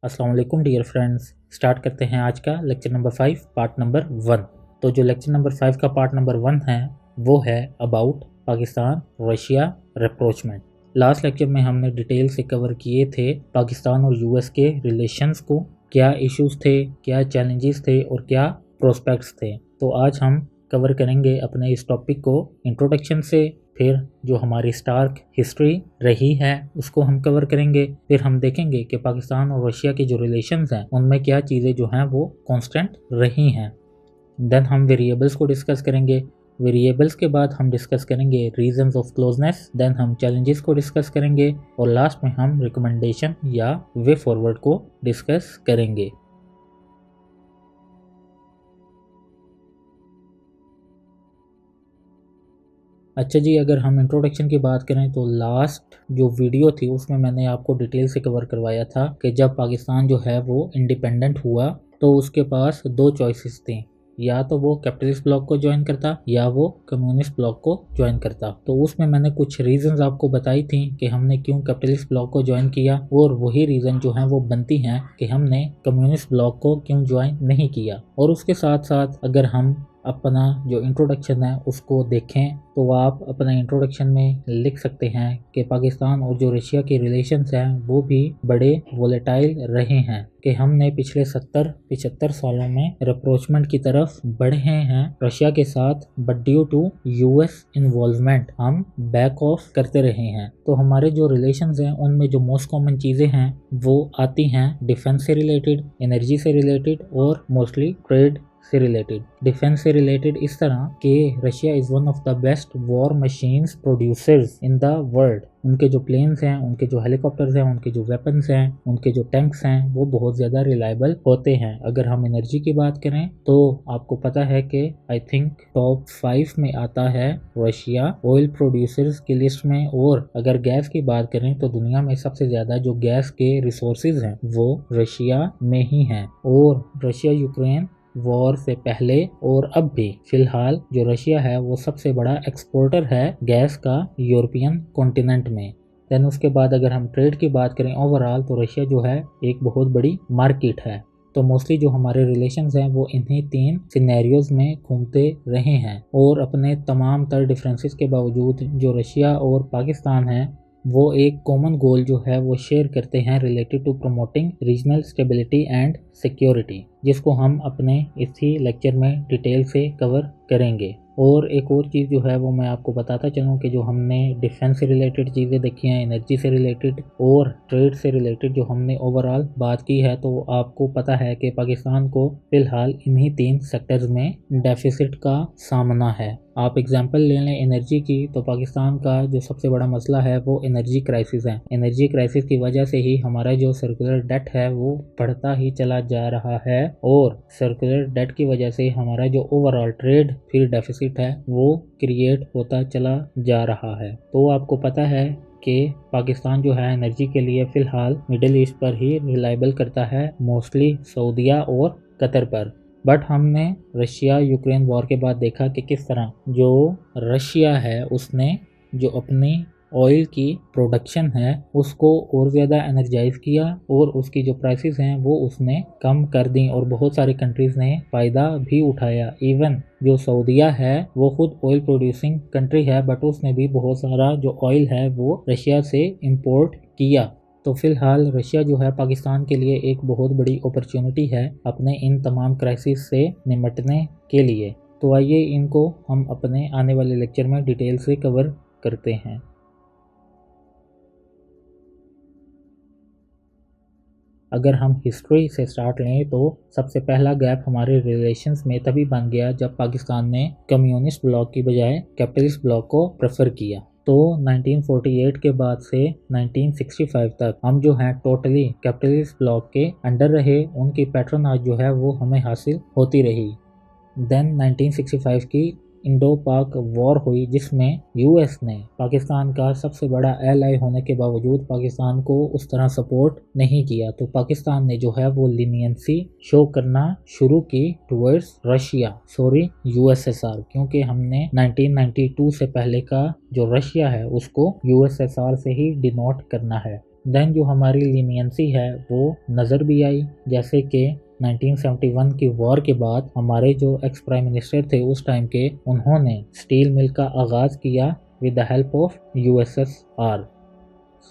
अस्सलाम वालेकुम dear friends. Start करते हैं आज का लेक्चर नंबर 5 पार्ट नंबर 1। तो जो लेक्चर नंबर 5 का पार्ट नंबर 1 है वो है about Pakistan Russia rapprochement. Last lecture में हमने डिटेल से कवर किए थे पाकिस्तान और यूएस के रिलेशंस को, क्या इश्यूज थे, क्या चैलेंजेस थे और क्या प्रोस्पेक्ट्स थे। तो आज हम कवर करेंगे अपने इस टॉपिक को इंट्रोडक्शन से, फिर जो हमारी स्टार्क हिस्ट्री रही है उसको हम कवर करेंगे, फिर हम देखेंगे कि पाकिस्तान और रशिया के जो रिलेशंस हैं उनमें क्या चीज़ें जो हैं वो कांस्टेंट रही हैं। देन हम वेरिएबल्स को डिस्कस करेंगे, वेरिएबल्स के बाद हम डिस्कस करेंगे रीजंस ऑफ क्लोजनेस, देन हम चैलेंजेस को डिस्कस करेंगे और लास्ट में हम रिकमेंडेशन या वे फॉरवर्ड को डिस्कस करेंगे। अच्छा जी, अगर हम इंट्रोडक्शन की बात करें तो लास्ट जो वीडियो थी उसमें मैंने आपको डिटेल से कवर करवाया था कि जब पाकिस्तान जो है वो इंडिपेंडेंट हुआ तो उसके पास दो चॉइसेस थी, या तो वो कैपिटलिस्ट ब्लॉक को ज्वाइन करता या वो कम्युनिस्ट ब्लॉक को ज्वाइन करता। तो उसमें मैंने कुछ रीजंस आपको बताई थी कि हमने क्यों कैपिटलिस्ट ब्लॉक को ज्वाइन किया, और वही रीज़न जो है वो बनती हैं कि हमने कम्युनिस्ट ब्लॉक को क्यों ज्वाइन नहीं किया। और उसके साथ साथ अगर हम अपना जो इंट्रोडक्शन है उसको देखें तो आप अपना इंट्रोडक्शन में लिख सकते हैं कि पाकिस्तान और जो रशिया के रिलेशंस हैं वो भी बड़े वोलेटाइल रहे हैं, कि हमने पिछले 70-75 सालों में रेप्रोचमेंट की तरफ बढ़े हैं रशिया के साथ, but due to US involvement हम बैक ऑफ करते रहे हैं। तो हमारे जो रिलेशंस हैं उनमें जो मोस्ट कॉमन चीज़ें हैं वो आती हैं डिफेंस से रिलेटेड, एनर्जी से रिलेटेड और मोस्टली ट्रेड से रिलेटेड। डिफेंस से रिलेटेड इस तरह कि Russia is one of the best war machines producers in the world. उनके जो प्लेन्स हैं, उनके जो हेलीकॉप्टर्स हैं, उनके जो वेपन्स हैं, उनके जो टैंक्स हैं वो बहुत ज़्यादा रिलायबल होते हैं। अगर हम एनर्जी की बात करें तो आपको पता है कि आई थिंक टॉप 5 में आता है रशिया ऑयल प्रोड्यूसर्स की लिस्ट में। और अगर गैस की बात करें तो दुनिया में सबसे ज़्यादा जो गैस के रिसोर्सेज हैं वो रशिया में ही हैं। और रशिया यूक्रेन वॉर से पहले और अब भी फिलहाल जो रशिया है वो सबसे बड़ा एक्सपोर्टर है गैस का यूरोपियन कॉन्टिनेंट में। देन उसके बाद अगर हम ट्रेड की बात करें ओवरऑल तो रशिया जो है एक बहुत बड़ी मार्केट है। तो मोस्टली जो हमारे रिलेशंस हैं वो इन्हीं 3 सिनेरियोज में घूमते रहे हैं। और अपने तमाम तर डिफरेंसेस के बावजूद जो रशिया और पाकिस्तान है वो एक कॉमन गोल जो है वो शेयर करते हैं related to promoting regional stability and security, जिसको हम अपने इसी लेक्चर में डिटेल से कवर करेंगे। और एक और चीज़ जो है वो मैं आपको बताता चलूँ कि जो हमने डिफेंस से रिलेटेड चीज़ें देखी हैं, एनर्जी से रिलेटेड और ट्रेड से रिलेटेड जो हमने ओवरऑल बात की है, तो आपको पता है कि पाकिस्तान को फ़िलहाल इन्हीं 3 सेक्टर्स में डेफिसिट का सामना है। आप एग्जांपल ले लें एनर्जी की, तो पाकिस्तान का जो सबसे बड़ा मसला है वो एनर्जी क्राइसिस है। एनर्जी क्राइसिस की वजह से ही हमारा जो सर्कुलर डेट है वो बढ़ता ही चला जा रहा है, और सर्कुलर डेट की वजह से हमारा जो ओवरऑल ट्रेड फिर डेफिसिट है वो क्रिएट होता चला जा रहा है। तो आपको पता है कि पाकिस्तान जो है एनर्जी के लिए फ़िलहाल मिडिल ईस्ट पर ही रिलायबल करता है, मोस्टली सऊदीया और कतर पर। बट हमने रशिया यूक्रेन वॉर के बाद देखा कि किस तरह जो रशिया है उसने जो अपनी ऑयल की प्रोडक्शन है उसको और ज़्यादा एनर्जाइज किया, और उसकी जो प्राइसेस हैं वो उसने कम कर दी, और बहुत सारी कंट्रीज़ ने फ़ायदा भी उठाया। इवन जो सऊदीया है वो खुद ऑयल प्रोड्यूसिंग कंट्री है, बट उसने भी बहुत सारा जो ऑयल है वो रशिया से इंपोर्ट किया। तो फ़िलहाल रशिया जो है पाकिस्तान के लिए एक बहुत बड़ी अपॉर्चुनिटी है अपने इन तमाम क्राइसिस से निपटने के लिए। तो आइए इनको हम अपने आने वाले लेक्चर में डिटेल से कवर करते हैं। अगर हम हिस्ट्री से स्टार्ट लें तो सबसे पहला गैप हमारे रिलेशंस में तभी बन गया जब पाकिस्तान ने कम्युनिस्ट ब्लॉक की बजाय कैपिटलिस्ट ब्लॉक को प्रेफर किया। तो 1948 के बाद से 1965 तक हम जो हैं टोटली कैपिटलिस्ट ब्लॉक के अंडर रहे, उनकी पैट्रोनाज जो है वो हमें हासिल होती रही। देन 1965 की इंडो पाक वॉर हुई जिसमें यूएस ने पाकिस्तान का सबसे बड़ा एलाई होने के बावजूद पाकिस्तान को उस तरह सपोर्ट नहीं किया। तो पाकिस्तान ने जो है वो लीनियंसी शो करना शुरू की टुवर्ड्स यूएसएसआर, क्योंकि हमने 1992 से पहले का जो रशिया है उसको यूएसएसआर से ही डिनोट करना है। देन जो हमारी लीनियंसी है वो नज़र भी आई, जैसे कि 1971 की वॉर के बाद हमारे जो एक्स प्राइम मिनिस्टर थे उस टाइम के, उन्होंने स्टील मिल का आगाज़ किया with the help of USSR.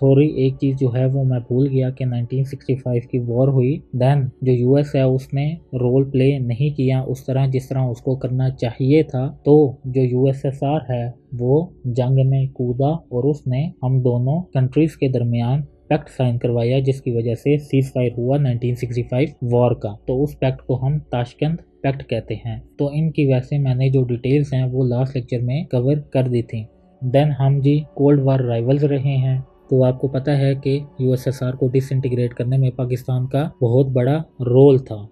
Sorry, एक चीज़ जो है वो मैं भूल गया कि 1965 की वॉर हुई, देन जो यूएस है उसने रोल प्ले नहीं किया उस तरह जिस तरह उसको करना चाहिए था, तो जो यूएसएसआर है वो जंग में कूदा और उसने हम दोनों कंट्रीज़ के दरमियान पैक्ट साइन करवाया, जिसकी वजह से सीज फायर हुआ 1965 वॉर का। तो उस पैक्ट को हम ताशकंद पैक्ट कहते हैं। तो इनकी वैसे मैंने जो डिटेल्स हैं वो लास्ट लेक्चर में कवर कर दी थी। देन हम जी कोल्ड वार राइवल्स रहे हैं। तो आपको पता है कि यूएसएसआर को डिसइंटीग्रेट करने में पाकिस्तान का बहुत बड़ा रोल था।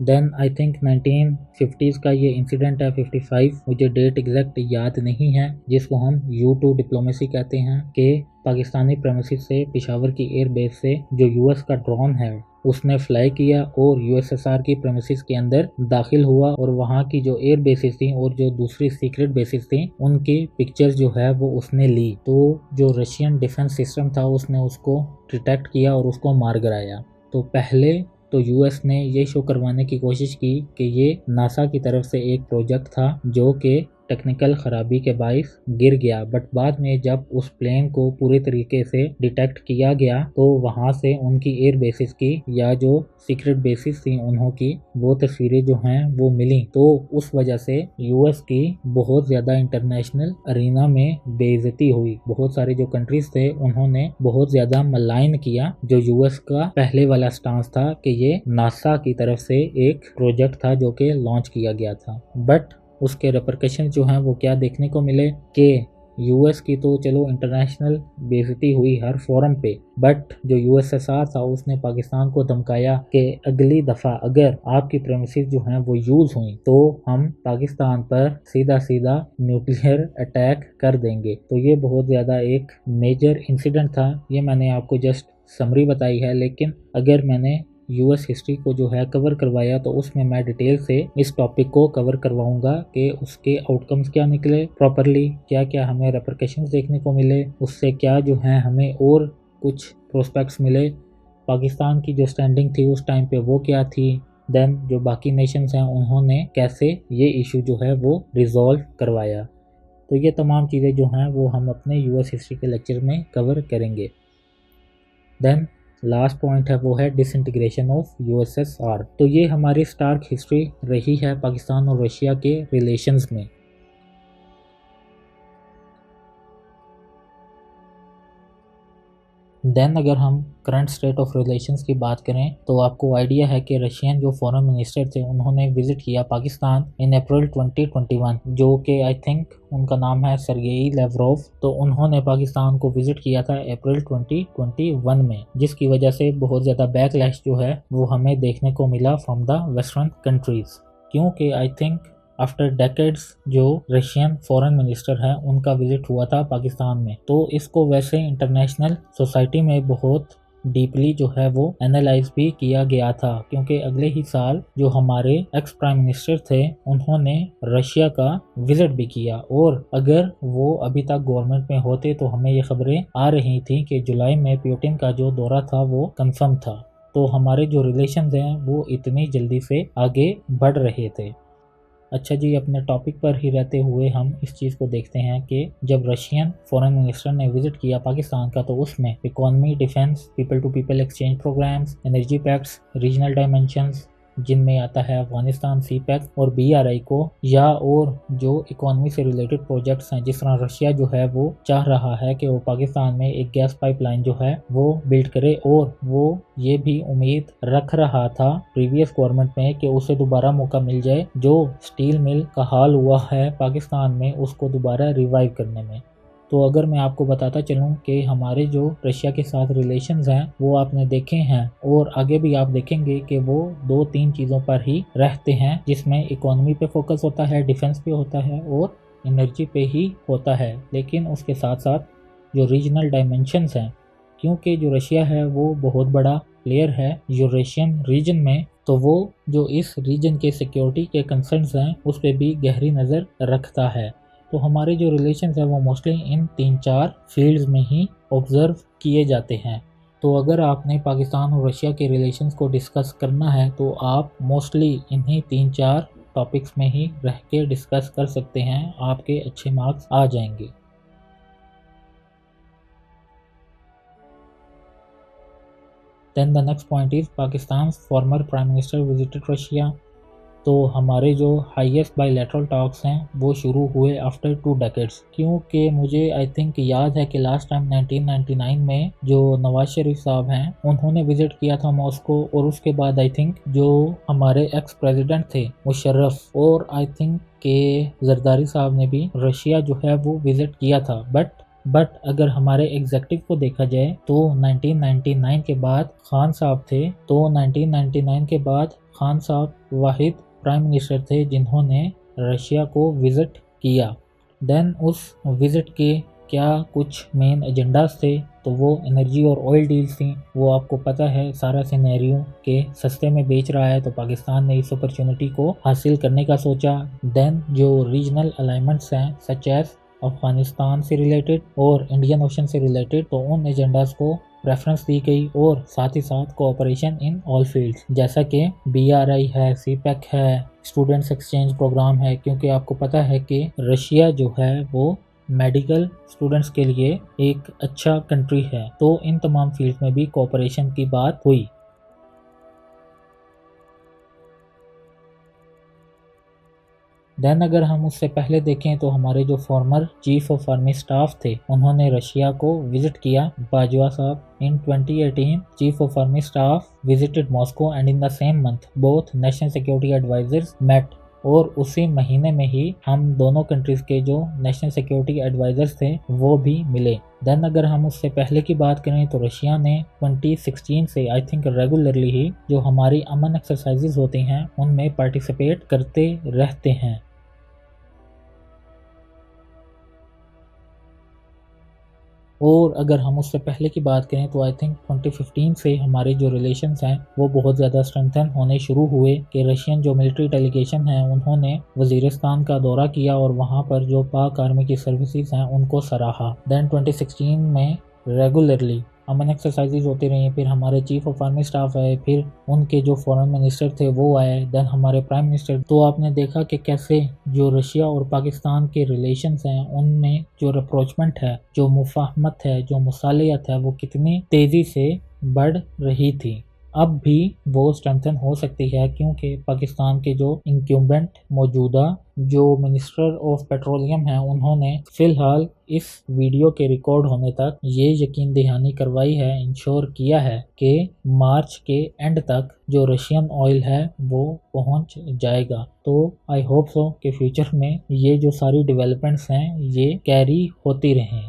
देन आई थिंक 1950s का ये इंसिडेंट है, 55, मुझे डेट एग्जैक्ट याद नहीं है, जिसको हम U2 डिप्लोमेसी कहते हैं, कि पाकिस्तानी प्रेमिसेस से पेशावर की एयर बेस से जो यूएस का ड्रोन है उसने फ्लाई किया और यूएसएसआर की प्रेमिसेस के अंदर दाखिल हुआ और वहाँ की जो एयर बेसिस थी और जो दूसरी सीक्रेट बेसिस थी उनकी पिक्चर्स जो है वो उसने ली। तो जो रशियन डिफेंस सिस्टम था उसने उसको डिटेक्ट किया और उसको मार गिराया। तो पहले तो यूएस ने ये शो करवाने की कोशिश की कि ये नासा की तरफ से एक प्रोजेक्ट था जो कि टेक्निकल ख़राबी के बाइस गिर गया, बट बाद में जब उस प्लेन को पूरी तरीके से डिटेक्ट किया गया तो वहाँ से उनकी एयर बेसिस की या जो सीक्रेट बेसिस थी उन्हों की वो तस्वीरें जो हैं वो मिली। तो उस वजह से यूएस की बहुत ज़्यादा इंटरनेशनल अरीना में बेइज्जती हुई। बहुत सारे जो कंट्रीज थे उन्होंने बहुत ज़्यादा मलाइन किया जो यूएस का पहले वाला स्टांस था कि ये नासा की तरफ से एक प्रोजेक्ट था जो कि लॉन्च किया गया था। बट उसके रिपरकशन जो हैं वो क्या देखने को मिले कि यूएस की तो चलो इंटरनेशनल बेइज्जती हुई हर फोरम पे, बट जो यूएसएसआर था उसने पाकिस्तान को धमकाया कि अगली दफ़ा अगर आपकी प्रेमिसेस जो हैं वो यूज़ हुई तो हम पाकिस्तान पर सीधा सीधा न्यूक्लियर अटैक कर देंगे। तो ये बहुत ज़्यादा एक मेजर इंसिडेंट था। ये मैंने आपको जस्ट समरी बताई है, लेकिन अगर मैंने यूएस हिस्ट्री को जो है कवर करवाया तो उसमें मैं डिटेल से इस टॉपिक को कवर करवाऊंगा कि उसके आउटकम्स क्या निकले प्रॉपरली, क्या क्या हमें रेपरकशंस देखने को मिले, उससे क्या जो है हमें और कुछ प्रोस्पेक्ट्स मिले, पाकिस्तान की जो स्टैंडिंग थी उस टाइम पे वो क्या थी, देन जो बाकी नेशंस हैं उन्होंने कैसे ये इशू जो है वो रिजॉल्व करवाया। तो ये तमाम चीज़ें जो हैं वो हम अपने यूएस हिस्ट्री के लेक्चर में कवर करेंगे। देन लास्ट पॉइंट है वो है डिसइंटीग्रेशन ऑफ यूएसएसआर। तो ये हमारी स्टार्क हिस्ट्री रही है पाकिस्तान और रशिया के रिलेशंस में। देन अगर हम करंट स्टेट ऑफ रिलेशंस की बात करें तो आपको आइडिया है कि रशियन जो फॉरेन मिनिस्टर थे उन्होंने विजिट किया पाकिस्तान इन अप्रैल 2021, जो कि आई थिंक उनका नाम है सरगेई लेवरोव। तो उन्होंने पाकिस्तान को विजिट किया था अप्रैल 2021 में, जिसकी वजह से बहुत ज़्यादा बैकलैश जो है वो हमें देखने को मिला फ्रॉम द वेस्टर्न कंट्रीज़, क्योंकि आई थिंक आफ्टर डेकेड्स जो रशियन फॉरेन मिनिस्टर हैं उनका विजिट हुआ था पाकिस्तान में। तो इसको वैसे इंटरनेशनल सोसाइटी में बहुत डीपली जो है वो एनालाइज भी किया गया था, क्योंकि अगले ही साल जो हमारे एक्स प्राइम मिनिस्टर थे उन्होंने रशिया का विजिट भी किया, और अगर वो अभी तक गवर्नमेंट में होते तो हमें ये खबरें आ रही थी कि जुलाई में पुतिन का जो दौरा था वो कंफर्म था। तो हमारे जो रिलेशंस हैं वो इतनी जल्दी से आगे बढ़ रहे थे। अच्छा जी, अपने टॉपिक पर ही रहते हुए हम इस चीज़ को देखते हैं कि जब रशियन फॉरेन मिनिस्टर ने विजिट किया पाकिस्तान का तो उसमें economy, defence, people to people exchange programmes, energy pacts, regional dimensions जिनमें आता है अफगानिस्तान सी पैक्ट और BRI को, या और जो इकोनॉमी से रिलेटेड प्रोजेक्ट्स हैं, जिस तरह रशिया जो है वो चाह रहा है कि वो पाकिस्तान में एक गैस पाइपलाइन जो है वो बिल्ड करे, और वो ये भी उम्मीद रख रहा था प्रीवियस गवर्नमेंट में कि उसे दोबारा मौका मिल जाए जो स्टील मिल का हाल हुआ है पाकिस्तान में उसको दोबारा रिवाइव करने में। तो अगर मैं आपको बताता चलूँ कि हमारे जो रशिया के साथ रिलेशंस हैं वो आपने देखे हैं और आगे भी आप देखेंगे कि वो 2-3 चीज़ों पर ही रहते हैं, जिसमें इकोनॉमी पे फोकस होता है, डिफेंस पे होता है और एनर्जी पे ही होता है। लेकिन उसके साथ साथ जो रीजनल डायमेंशंस हैं, क्योंकि जो रशिया है वो बहुत बड़ा प्लेयर है यूरेशियन रीजन में, तो वो जो इस रीजन के सिक्योरिटी के कंसर्न्स हैं उस पर भी गहरी नज़र रखता है। तो हमारे जो रिलेशंस हैं वो मोस्टली इन 3-4 फील्ड्स में ही ऑब्जर्व किए जाते हैं। तो अगर आपने पाकिस्तान और रशिया के रिलेशंस को डिस्कस करना है तो आप मोस्टली इन्हीं 3-4 टॉपिक्स में ही रह के डिस्कस कर सकते हैं, आपके अच्छे मार्क्स आ जाएंगे। Then the next point is Pakistan former prime minister visited Russia. तो हमारे जो हाईएस्ट बायलैटरल टॉक्स हैं वो शुरू हुए आफ्टर 2 डेकेड्स, क्योंकि मुझे आई थिंक याद है कि लास्ट टाइम 1999 में जो नवाज शरीफ साहब हैं उन्होंने विजिट किया था मॉस्को, और उसके बाद आई थिंक जो हमारे एक्स प्रेसिडेंट थे मुशर्रफ, और आई थिंक के जरदारी साहब ने भी रशिया जो है वो विजिट किया था। बट अगर हमारे एग्जेक्टिव को देखा जाए तो 1999 के बाद खान साहब थे, तो 1999 के बाद खान साहब वाहिद प्राइम मिनिस्टर थे जिन्होंने रशिया को विज़िट किया। देन उस विज़िट के क्या कुछ मेन एजेंडास थे, तो वो एनर्जी और ऑयल डील्स थी। वो आपको पता है सारा सिनेरियो के सस्ते में बेच रहा है, तो पाकिस्तान ने इस अपॉर्चुनिटी को हासिल करने का सोचा। देन जो रीजनल अलाइनमेंट्स हैं सच एज अफगानिस्तान से रिलेटेड और इंडियन ओशन से रिलेटेड, तो उन एजेंडाज को प्रेफरेंस दी गई, और साथ ही साथ कोऑपरेशन इन ऑल फील्ड्स, जैसा कि BRI है, CPEC है, स्टूडेंट्स एक्सचेंज प्रोग्राम है, क्योंकि आपको पता है कि रशिया जो है वो मेडिकल स्टूडेंट्स के लिए एक अच्छा कंट्री है, तो इन तमाम फील्ड में भी कोऑपरेशन की बात हुई। देन अगर हम उससे पहले देखें तो हमारे जो former chief of army staff थे उन्होंने रशिया को विजिट किया, बाजवा साहब। In 2018 chief of army staff visited Moscow and in the same month both national security advisers met, और उसी महीने में ही हम दोनों कंट्रीज के जो नेशनल सिक्योरिटी एडवाइजर्स थे वो भी मिले। देन अगर हम उससे पहले की बात करें तो रशिया ने 2016 से आई थिंक रेगुलरली ही जो हमारी अमन एक्सरसाइजेज होती हैं उनमें पार्टिसिपेट करते रहते हैं। और अगर हम उससे पहले की बात करें तो आई थिंक 2015 से हमारे जो रिलेशंस हैं वो बहुत ज़्यादा स्ट्रेंथन होने शुरू हुए कि रशियन जो मिलिट्री डेलीगेशन है उन्होंने वजीरिस्तान का दौरा किया और वहाँ पर जो पाक आर्मी की सर्विसेज हैं उनको सराहा। देन 2016 में रेगुलरली अमन एक्सरसाइजेज होती रही, फिर हमारे चीफ ऑफ आर्मी स्टाफ आए, फिर उनके जो फॉरेन मिनिस्टर थे वो आए, देन हमारे प्राइम मिनिस्टर। तो आपने देखा कि कैसे जो रशिया और पाकिस्तान के रिलेशंस हैं उनमें जो अप्रोचमेंट है, जो मुफाहमत है, जो मुसालियत है, वो कितनी तेज़ी से बढ़ रही थी। अब भी वो स्ट्रेंथन हो सकती है क्योंकि पाकिस्तान के जो इंक्यूबेंट मौजूदा जो मिनिस्टर ऑफ पेट्रोलियम हैं उन्होंने फ़िलहाल इस वीडियो के रिकॉर्ड होने तक ये यकीन दहानी करवाई है, इंश्योर किया है कि मार्च के एंड तक जो रशियन ऑयल है वो पहुंच जाएगा। तो आई होप सो कि फ्यूचर में ये जो सारी डेवलपमेंट्स हैं ये कैरी होती रहें।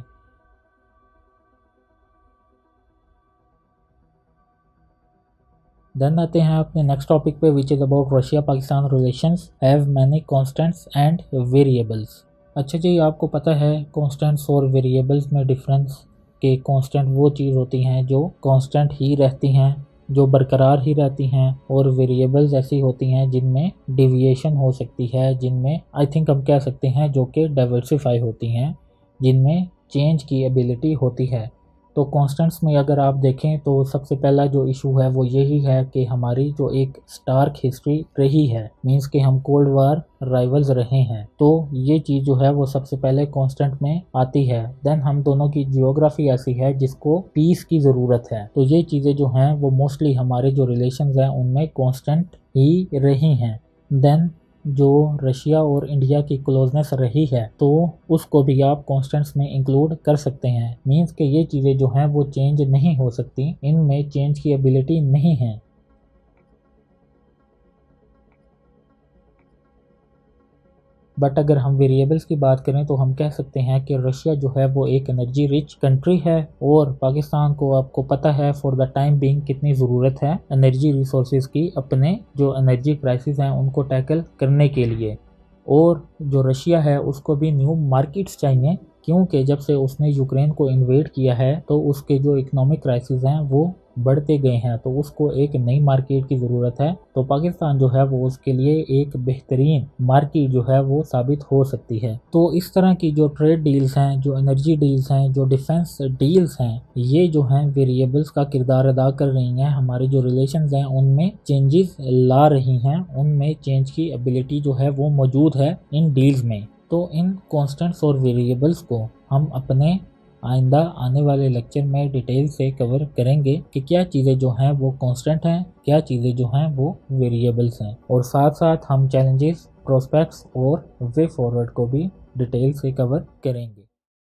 देन आते हैं अपने नेक्स्ट टॉपिक पे which is about Russia Pakistan relations have many constants and variables. अच्छा जी, आपको पता है कांस्टेंट्स और वेरिएबल्स में डिफरेंस के कांस्टेंट वो चीज़ होती हैं जो कांस्टेंट ही रहती हैं, जो बरकरार ही रहती हैं, और वेरिएबल्स ऐसी होती हैं जिनमें डिविएशन हो सकती है, जिनमें आई थिंक हम कह सकते हैं जो कि डाइवर्सिफाई होती हैं, जिनमें चेंज की एबिलिटी होती है। तो कांस्टेंट्स में अगर आप देखें तो सबसे पहला जो इशू है वो यही है कि हमारी जो एक स्टार्क हिस्ट्री रही है, मींस कि हम कोल्ड वार राइवल्स रहे हैं, तो ये चीज़ जो है वो सबसे पहले कांस्टेंट में आती है। देन हम दोनों की जियोग्राफी ऐसी है जिसको पीस की ज़रूरत है, तो ये चीज़ें जो हैं वो मोस्टली हमारे जो रिलेशंस हैं उनमें कांस्टेंट ही रही हैं। देन जो रशिया और इंडिया की क्लोजनेस रही है तो उसको भी आप कांस्टेंट्स में इंक्लूड कर सकते हैं, मींस कि ये चीज़ें जो हैं वो चेंज नहीं हो सकती, इनमें चेंज की एबिलिटी नहीं है। बट अगर हम वेरिएबल्स की बात करें तो हम कह सकते हैं कि रशिया जो है वो एक एनर्जी रिच कंट्री है, और पाकिस्तान को आपको पता है फॉर द टाइम बीइंग कितनी ज़रूरत है एनर्जी रिसोर्सेज की अपने जो एनर्जी क्राइसिस हैं उनको टैकल करने के लिए। और जो रशिया है उसको भी न्यू मार्केट्स चाहिए क्योंकि जब से उसने यूक्रेन को इन्वेड किया है तो उसके जो इकोनॉमिक क्राइसिस हैं वो बढ़ते गए हैं, तो उसको एक नई मार्केट की ज़रूरत है। तो पाकिस्तान जो है वो उसके लिए एक बेहतरीन मार्केट जो है वो साबित हो सकती है। तो इस तरह की जो ट्रेड डील्स हैं, जो एनर्जी डील्स हैं, जो डिफेंस डील्स हैं, ये जो हैं वेरिएबल्स का किरदार अदा कर रही हैं। हमारे जो रिलेशंस हैं उनमें चेंजेस ला रही हैं, उनमें चेंज की एबिलिटी जो है वो मौजूद है इन डील्स में। तो इन कॉन्स्टेंट्स और वेरिएबल्स को हम अपने आइंदा आने वाले लेक्चर में डिटेल से कवर करेंगे कि क्या चीज़ें जो हैं वो कांस्टेंट हैं, क्या चीज़ें जो हैं वो वेरिएबल्स हैं, और साथ साथ हम चैलेंजेस, प्रोस्पेक्ट्स और वे फॉरवर्ड को भी डिटेल से कवर करेंगे।